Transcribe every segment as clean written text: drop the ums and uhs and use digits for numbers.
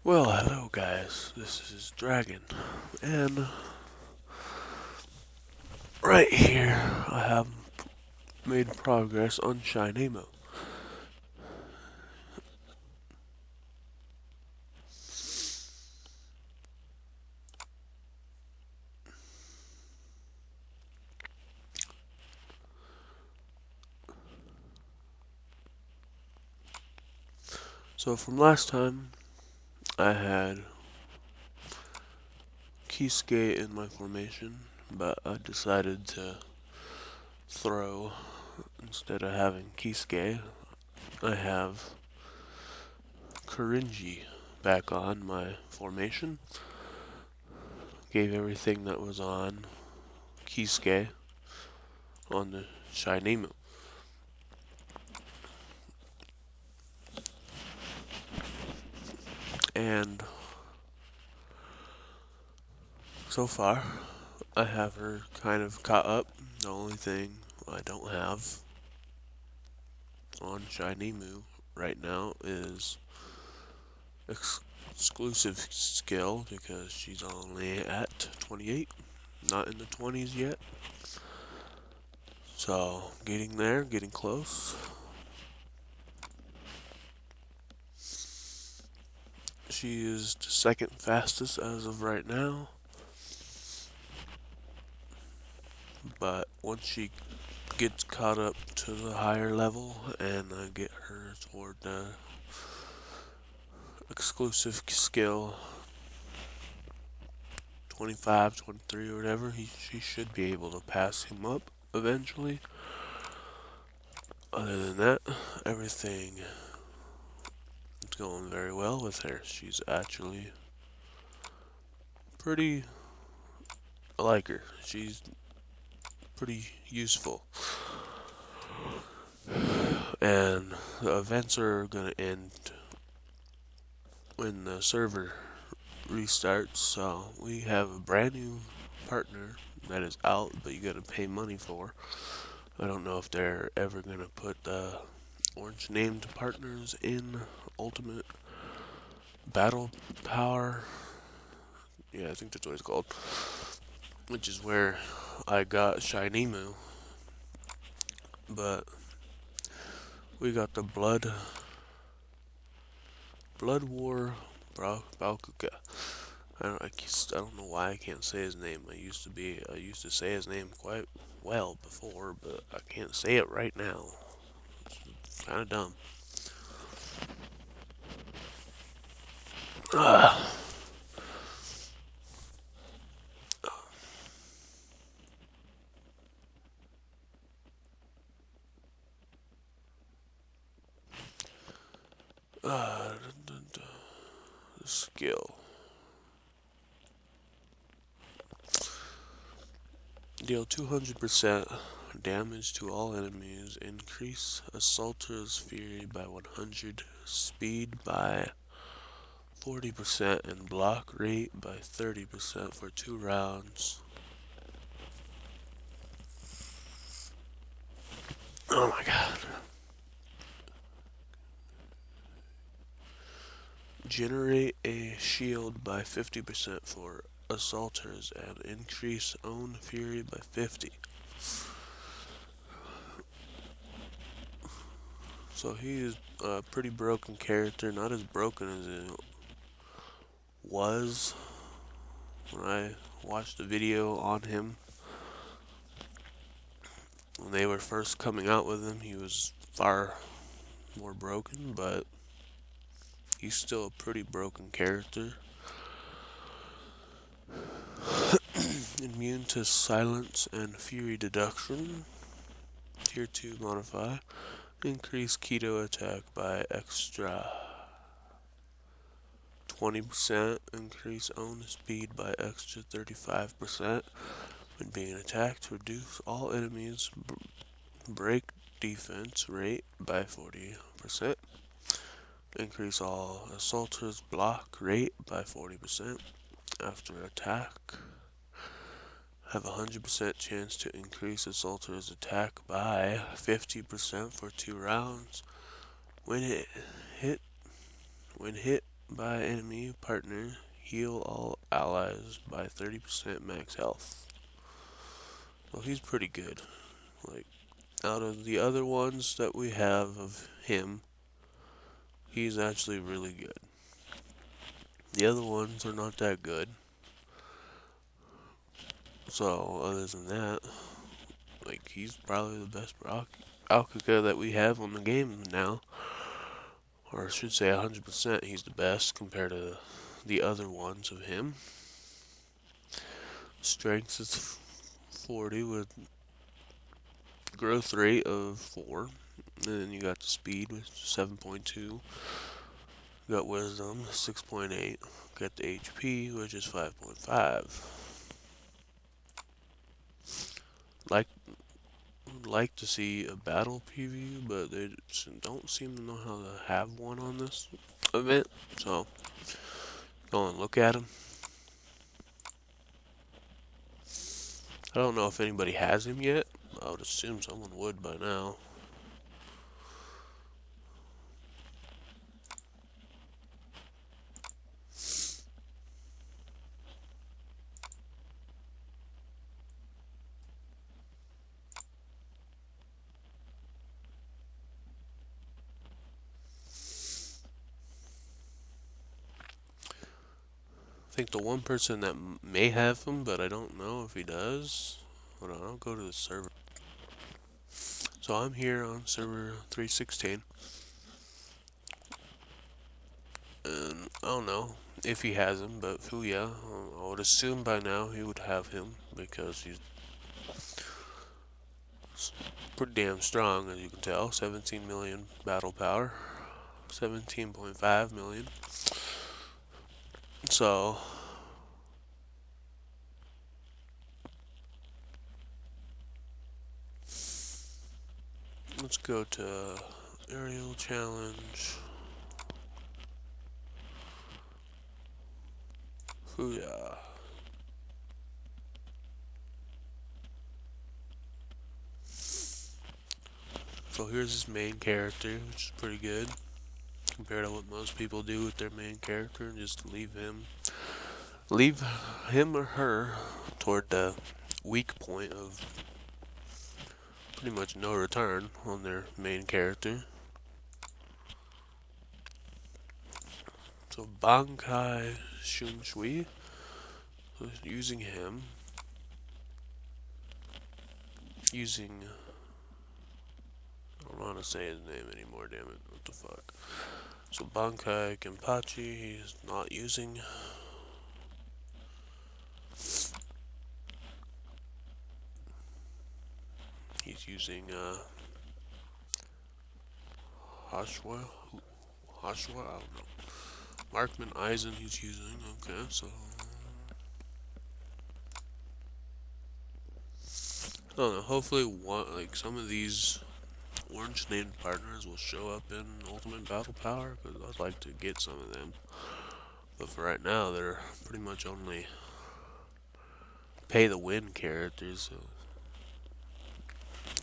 Well, hello guys, this is Dragon, and right here I have made progress on Shinemo. So from last time, I had Kisuke in my formation, but I decided to throw, instead of having Kisuke, I have Kurinji back on my formation. Gave everything that was on Kisuke on the Shinemo. And so far, I have her kind of caught up. The only thing I don't have on Shinemu right now is exclusive skill because she's only at 28, not in the 20s yet. So, getting there, getting close. She is the second fastest as of right now. But once she gets caught up to the higher level and I get her toward the exclusive skill 25, 23 or whatever, she should be able to pass him up eventually. Other than that, everything is going very well with her. She's actually pretty, I like her. She's pretty useful. And the events are going to end when the server restarts, so we have a brand new partner that is out, but you gotta pay money for. I don't know if they're ever gonna put the orange named partners in Ultimate Battle Power. Yeah, I think that's what it's called. Which is where I got Shinemu. But we got the Blood War Byakuya. I don't know why I can't say his name. I used to say his name quite well before, but I can't say it right now. It's kind of dumb. Uh, uh, skill. Deal 200% damage to all enemies. Increase Assaulter's Fury by 100. Speed by 40% and block rate by 30% for 2 rounds. Oh my god. Generate a shield by 50% for assaulters and increase own fury by 50. So he is a pretty broken character, not as broken as it was when I watched the video on him. When they were first coming out with him, he was far more broken, but he's still a pretty broken character. Immune to silence and fury deduction. Tier 2 modify. Increase keto attack by extra 20%. Increase own speed by extra 35%. When being attacked, reduce all enemies break defense rate by 40%. Increase all assaulters block rate by 40%. After attack, have a 100% chance to increase assaulter's attack by 50% for 2 rounds. When hit, by enemy partner. Heal all allies by 30% max health. Well, he's pretty good. Like, out of the other ones that we have of him, he's actually really good. The other ones are not that good. So, other than that, like, he's probably the best Byakuya that we have on the game now. Or I should say 100% he's the best compared to the other ones of him. Strength is 40 with growth rate of 4. And then you got the speed with 7.2. Got wisdom 6.8. Got the HP, which is 5.5. Like to see a battle preview, but they don't seem to know how to have one on this event. So go and look at them. I don't know if anybody has him yet. I would assume someone would by now. I think the one person that may have him, but I don't know if he does. Hold on, I'll go to the server. So I'm here on server 316. And I don't know if he has him, but Fuya, I would assume by now he would have him because he's pretty damn strong, as you can tell. 17 million battle power, 17.5 million. So let's go to aerial challenge. Fuya. So here's his main character, which is pretty good compared to what most people do with their main character. Just leave him or her toward the weak point of pretty much no return on their main character. So Bankai Shunshui, using him, I don't want to say his name anymore, damn it, what the fuck. So Bankai Kenpachi, he's not using. He's using Hashwa, I don't know. Markman Eisen he's using, okay, so I don't know, hopefully like some of these orange named partners will show up in Ultimate Battle Power, because I'd like to get some of them. But for right now, they're pretty much only pay the win characters, so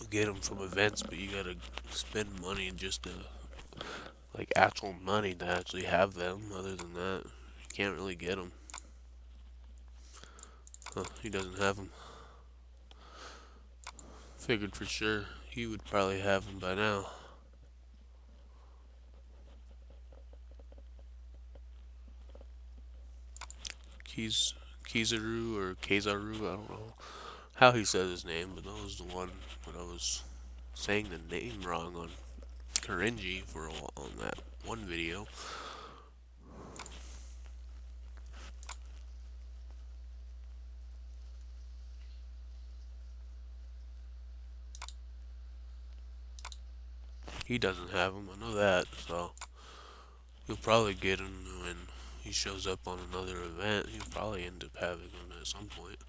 you get them from events, but you gotta spend money just to, like, actual money to actually have them. Other than that, you can't really get them. Huh, he doesn't have them. Figured for sure he would probably have them by now. Kizaru or Kezaru, I don't know how he says his name, but that was the one that I was saying the name wrong on Karenji on that one video. He doesn't have him, I know that, so you'll probably get him when he shows up on another event. He'll probably end up having him at some point.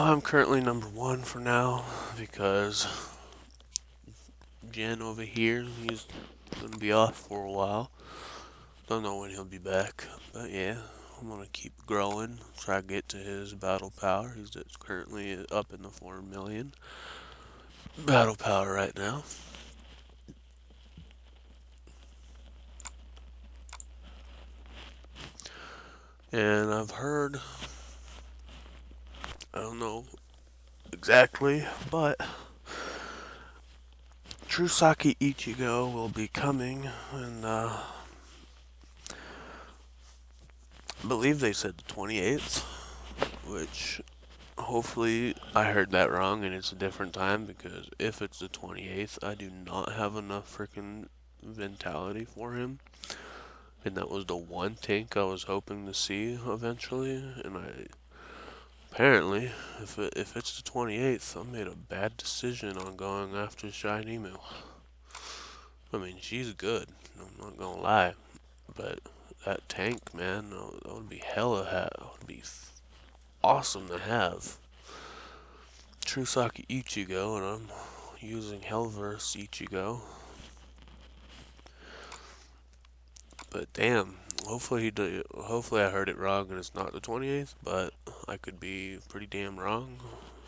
I'm currently number 1 for now because Jen over here, he's gonna be off for a while. Don't know when he'll be back, but yeah, I'm gonna keep growing, try to get to his battle power. He's currently up in the 4 million battle power right now. And I've heard, I don't know exactly, but Trusaki Ichigo will be coming, and I believe they said the 28th, which hopefully I heard that wrong and it's a different time, because if it's the 28th, I do not have enough freaking vitality for him. And that was the one tank I was hoping to see eventually, and apparently, if it's the 28th, I made a bad decision on going after Shinemu. I mean, she's good, I'm not gonna lie, but that tank, man, that would be that would be awesome to have. Trusaki Ichigo, and I'm using Hellverse Ichigo. But damn, hopefully hopefully I heard it wrong and it's not the 28th, but I could be pretty damn wrong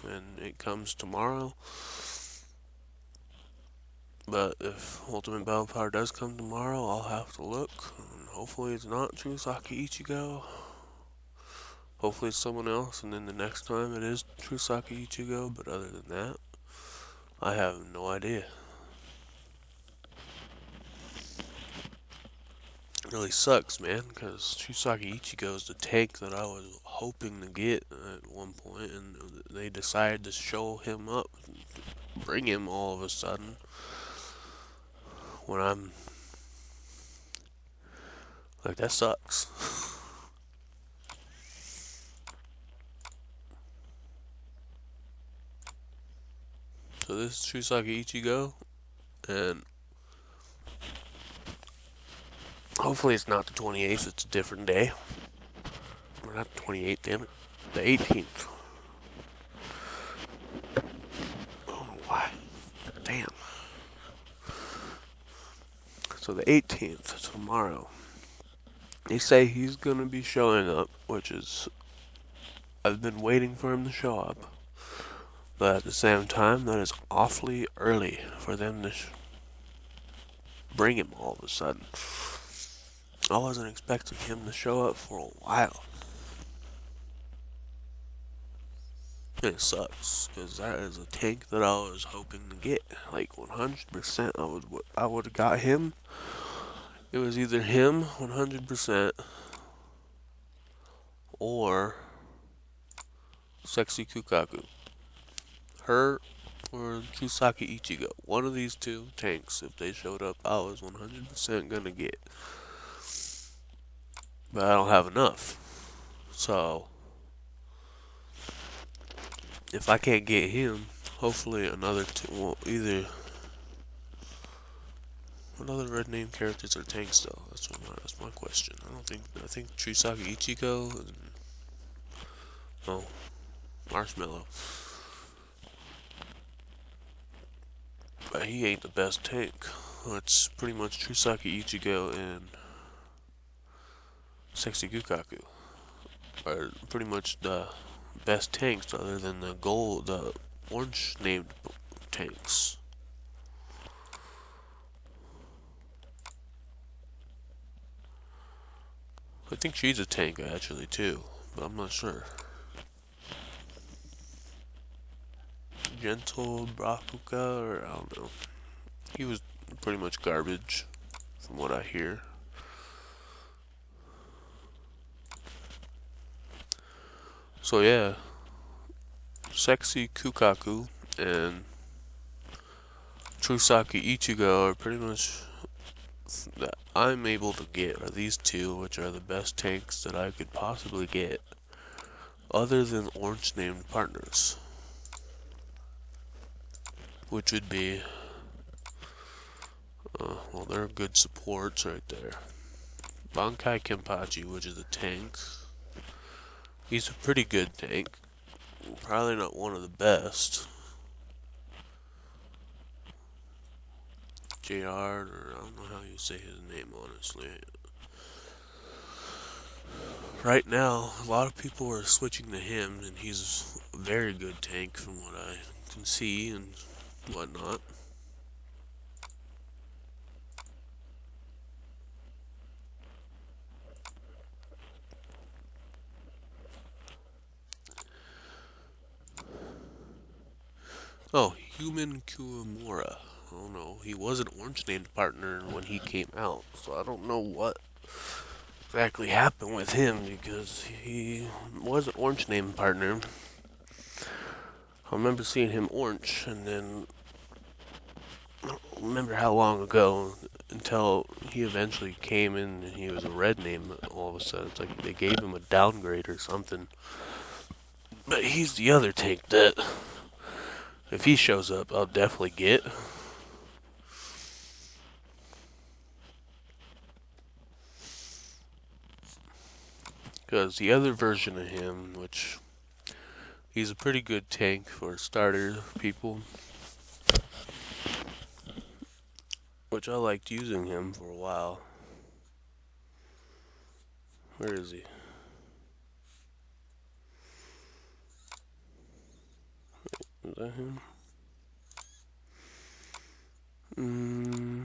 and it comes tomorrow. But if Ultimate Battle Power does come tomorrow, I'll have to look. And hopefully it's not Trusaki Ichigo. Hopefully it's someone else, and then the next time it is Trusaki Ichigo, but other than that, I have no idea. It really sucks, man, because Trusaki Ichigo is the tank that I was hoping to get at one point, and they decided to show him up, bring him all of a sudden, when I'm like, that sucks. So this is Trusaki Ichigo, and hopefully it's not the 28th, it's a different day. Or not the 28th, damn it. The 18th. I don't know why. Damn. So the 18th, tomorrow. They say he's gonna be showing up, which is... I've been waiting for him to show up. But at the same time, that is awfully early for them to bring him all of a sudden. I wasn't expecting him to show up for a while. It sucks, because that is a tank that I was hoping to get. Like 100%, I would have got him. It was either him 100% or Sexy Kukaku. Her or Trusaki Ichigo. One of these two tanks, if they showed up, I was 100% gonna get. But I don't have enough. So, if I can't get him, hopefully another two, well, either... What other red name characters are tanks though? That's my question. I think Trusaki Ichigo and... Oh, Marshmallow. But he ain't the best tank. It's pretty much Trusaki Ichigo and Sexy Gukaku are pretty much the best tanks, other than the orange named tanks. I think she's a tank actually too, but I'm not sure. Gentle Byakuya, or I don't know. He was pretty much garbage, from what I hear. So yeah, Sexy Kukaku and Trusaki Ichigo are pretty much that I'm able to get, are these two, which are the best tanks that I could possibly get, other than orange named partners, which would be, well, they're good supports right there. Bankai Kenpachi, which is a tank. He's a pretty good tank. probably not one of the best. JR, or I don't know how you say his name, honestly. Right now, a lot of people are switching to him, and he's a very good tank from what I can see and whatnot. Oh, Human Kuamura. I don't know. He was an orange named partner when he came out, so I don't know what exactly happened with him because he was an orange named partner. I remember seeing him orange, and then I don't remember how long ago until he eventually came in and he was a red name all of a sudden. It's like they gave him a downgrade or something. But he's the other tank that, if he shows up, I'll definitely get. Because the other version of him, which he's a pretty good tank for starter people, which I liked using him for a while. Where is he? Is that him? Hmm.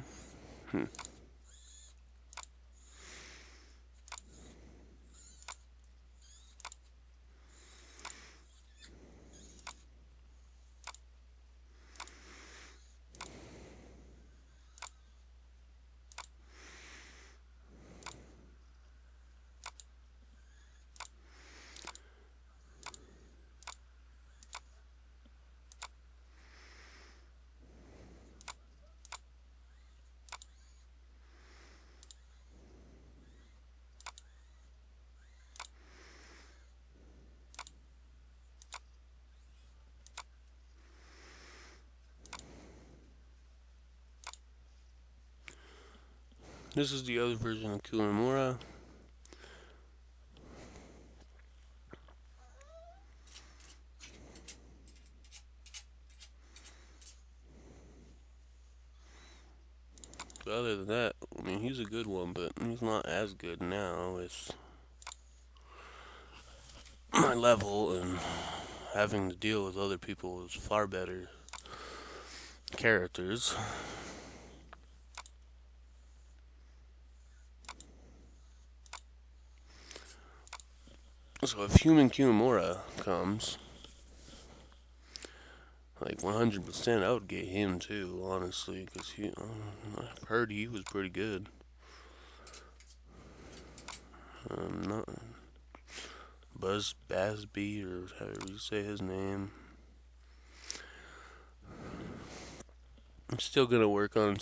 This is the other version of Kuamura. But other than that, I mean, he's a good one, but he's not as good now with my level and having to deal with other people's far better characters. So if Human Kimura comes, like 100%, I would get him too, honestly, because I've heard he was pretty good. Not Buzz Basby, or however you say his name. I'm still gonna work on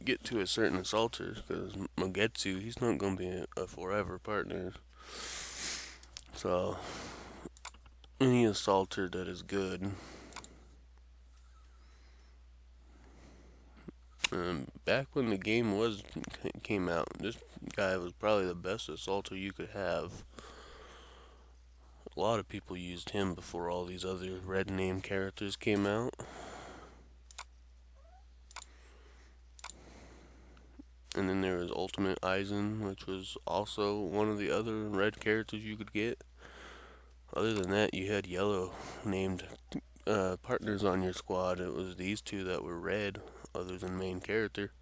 get to a certain assaulter, because Mogetsu, he's not gonna be a forever partner. So any assaulter that is good. Back when the game came out, this guy was probably the best assaulter you could have. A lot of people used him before all these other red name characters came out. And then there was Ultimate Aizen, which was also one of the other red characters you could get. Other than that, you had yellow named partners on your squad. It was these two that were red, other than main character.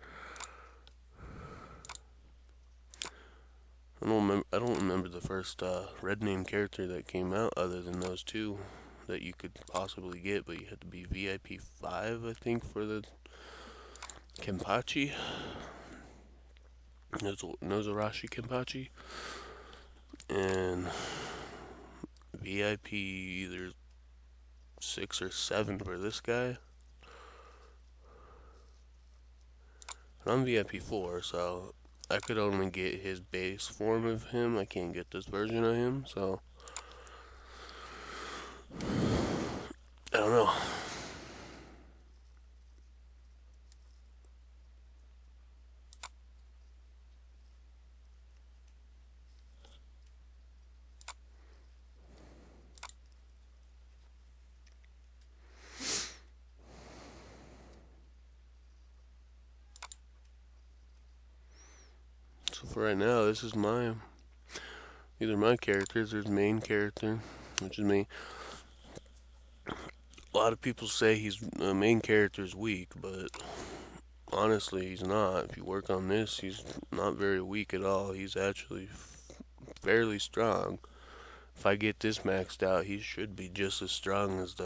I don't remember the first red name character that came out, other than those two that you could possibly get, but you had to be VIP 5, I think, for the Kenpachi. Nozarashi Kenpachi. And VIP either 6 or 7 for this guy. And I'm VIP 4, so I could only get his base form of him. I can't get this version of him, so I don't know. for right now, this is either my characters or his main character, which is me. A lot of people say the main character is weak, but honestly, he's not. If you work on this, he's not very weak at all. He's actually fairly strong. If I get this maxed out, he should be just as strong as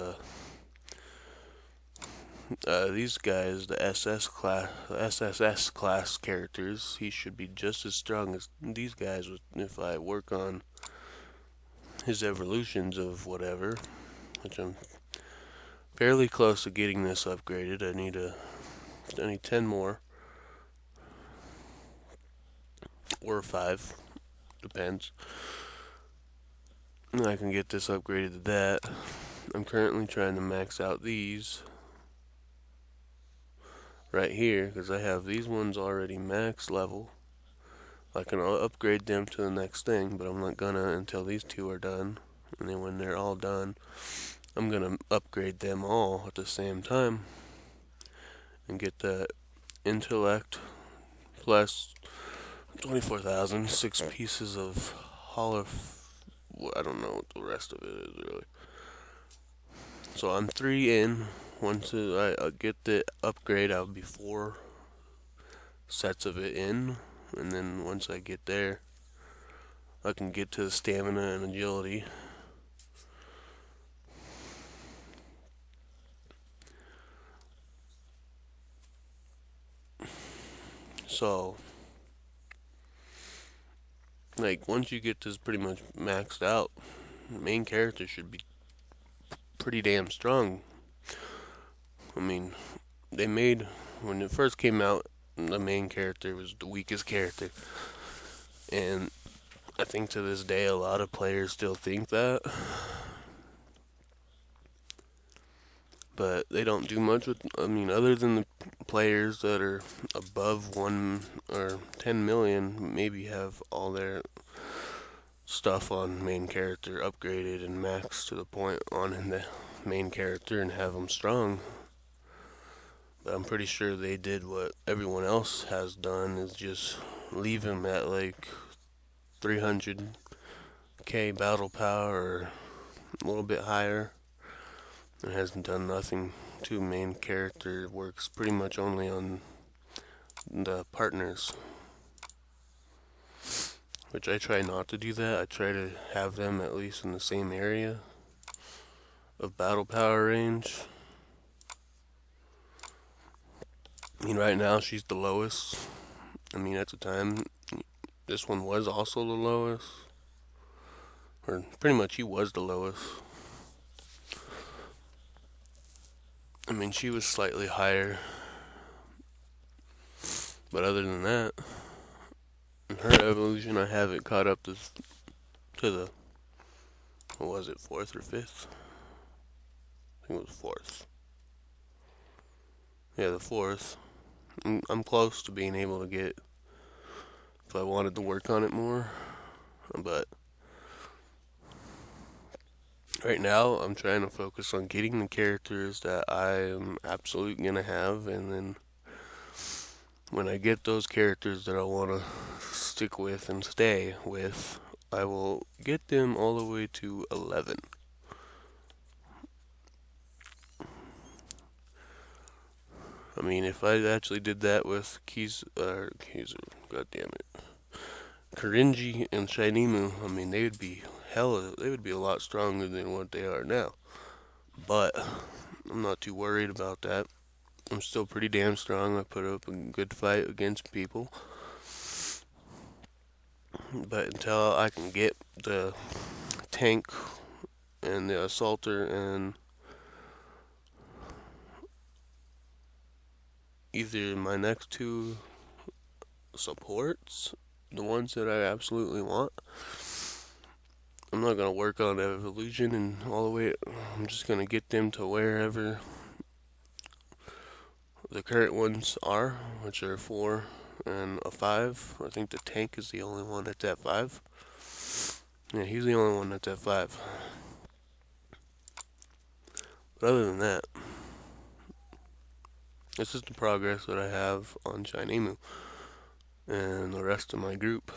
these guys, the SSS class characters. He should be just as strong as these guys if I work on his evolutions of whatever, which I'm fairly close to getting this upgraded. I need 10 more or 5, depends. And I can get this upgraded to that. I'm currently trying to max out these right here because I have these ones already max level. I can upgrade them to the next thing, but I'm not gonna until these 2 are done. And then when they're all done, I'm gonna upgrade them all at the same time and get the intellect plus 24,000, 6 pieces of hollow. I don't know what the rest of it is really. So I'm 3 in. Once I get the upgrade, I'll be 4 sets of it in, and then once I get there, I can get to the stamina and agility. So, like, once you get this pretty much maxed out, the main character should be pretty damn strong. I mean, when it first came out, the main character was the weakest character. And I think to this day, a lot of players still think that. But they don't do much with, other than the players that are above 1 or 10 million, maybe have all their stuff on main character upgraded and maxed to the point on the main character and have them strong. But I'm pretty sure they did what everyone else has done, is just leave him at like 300k battle power or a little bit higher. It hasn't done nothing to main character. It works pretty much only on the partners. Which I try not to do that. I try to have them at least in the same area of battle power range. Right now she's the lowest. At the time, this one was also the lowest. Or pretty much he was the lowest. She was slightly higher. But other than that, in her evolution, I haven't caught up to the, what was it, 4th or 5th? I think it was 4th. Yeah, the 4th. I'm close to being able to get, if I wanted to work on it more. But right now, I'm trying to focus on getting the characters that I am absolutely going to have, and then when I get those characters that I want to stick with and stay with, I will get them all the way to 11. If I actually did that with God damn it, Korinji and Shinemu, they would be a lot stronger than what they are now. But I'm not too worried about that. I'm still pretty damn strong. I put up a good fight against people. But until I can get the tank and the assaulter and either my next 2 supports, the ones that I absolutely want, I'm not going to work on evolution and all the way. I'm just going to get them to wherever the current ones are, which are 4 and a 5. I think the tank is the only one that's at 5. Yeah, he's the only one that's at 5. But other than that, this is the progress that I have on Shinemu. and the rest of my group.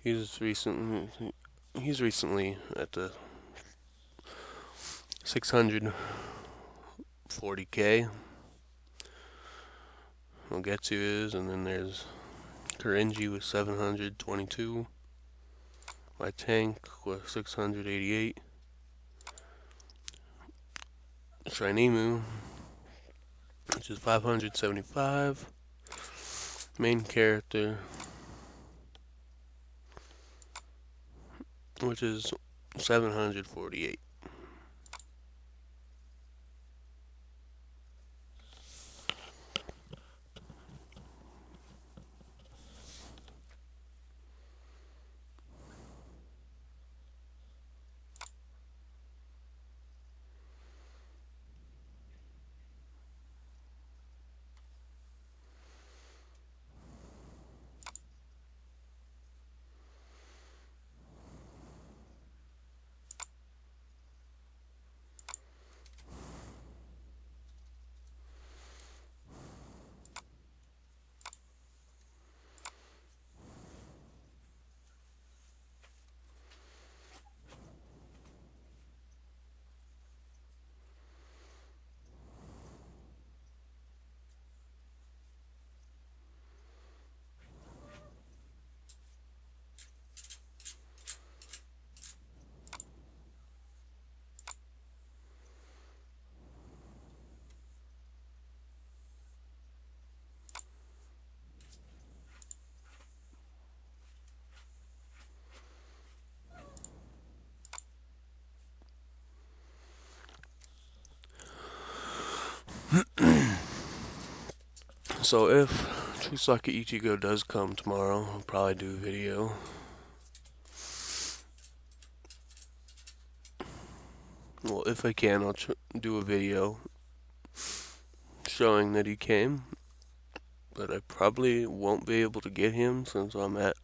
He's recently at the 640k. Ogetsu is, and then there's Karenji with 722. My tank with 688. Shinemu, which is 575. Main character, which is 748. So if Chusaka Ichigo does come tomorrow, I'll probably do a video. Well, if I can, I'll do a video showing that he came. But I probably won't be able to get him since I'm at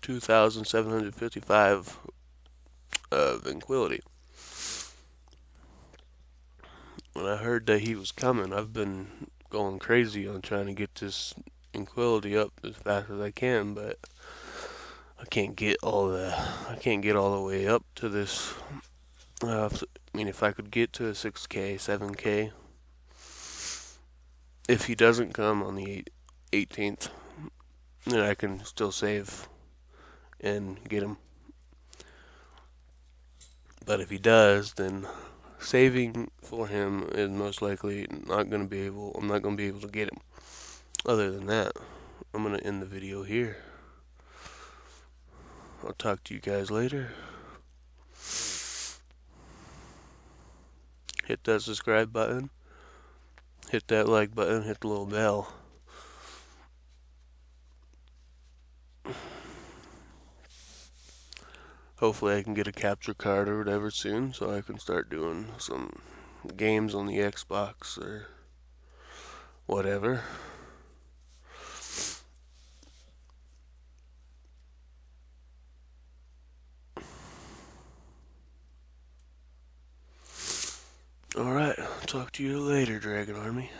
2,755 of Inquility. When I heard that he was coming, I've been going crazy on trying to get this Inquility up as fast as I can, but I can't get all the way up to this. I mean, if I could get to a 6k, 7k, if he doesn't come on the 18th, then I can still save and get him. But if he does, then saving for him is most likely not going to be able. I'm not going to be able to get him. Other than that, I'm going to end the video here. I'll talk to you guys later. Hit that subscribe button. Hit that like button. Hit the little bell. Hopefully I can get a capture card or whatever soon so I can start doing some games on the Xbox or whatever. Alright, talk to you later, Dragon Army.